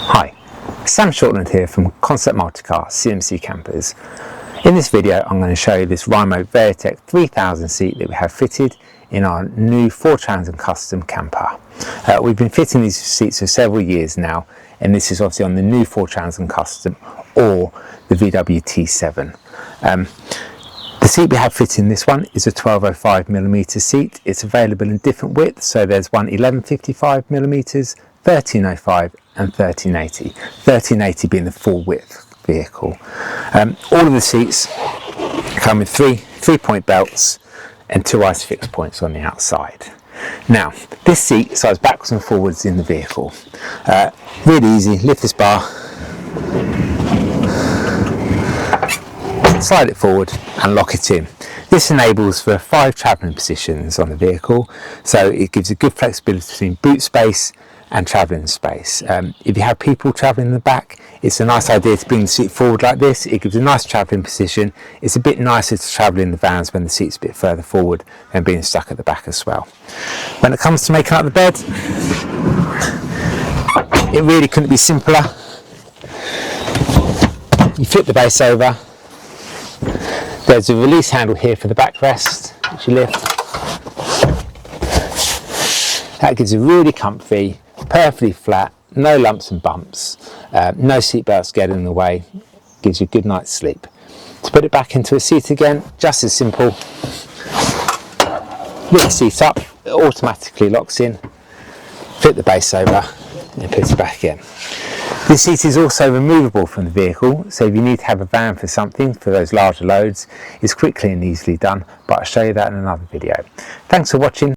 Hi, Sam Shortland here from Concept Multicar CMC Campers. In this video I'm going to show you this Reimo Variotech 3000 seat that we have fitted in our new 4-Trans and Custom camper. We've been fitting these seats for several years now, and this is obviously on the new 4-Trans and Custom or the VW T7. The seat we have fitted in this one is a 1205mm seat. It's available in different widths, so there's one 1155mm, 1305 and 1380. 1380 being the full width vehicle. All of the seats come with three-point belts and 2 ISOFIX points on the outside. Now, this seat slides backwards and forwards in the vehicle. Really easy. Lift this bar, slide it forward and lock it in. This enables for 5 travelling positions on the vehicle, so it gives a good flexibility between boot space and travelling space. If you have people travelling in the back, it's a nice idea to bring the seat forward like this. It gives a nice travelling position. It's a bit nicer to travel in the vans when the seat's a bit further forward than being stuck at the back as well. When it comes to making up the bed, it really couldn't be simpler. You flip the base over. There's a release handle here for the backrest, which you lift. That gives a really comfy, perfectly flat, no lumps and bumps, no seat belts getting in the way, gives you a good night's sleep. To put it back into a seat again, just as simple. Lift the seat up, it automatically locks in, flip the base over and put it back in. This seat is also removable from the vehicle, so if you need to have a van for something, for those larger loads, it's quickly and easily done, but I'll show you that in another video. Thanks for watching.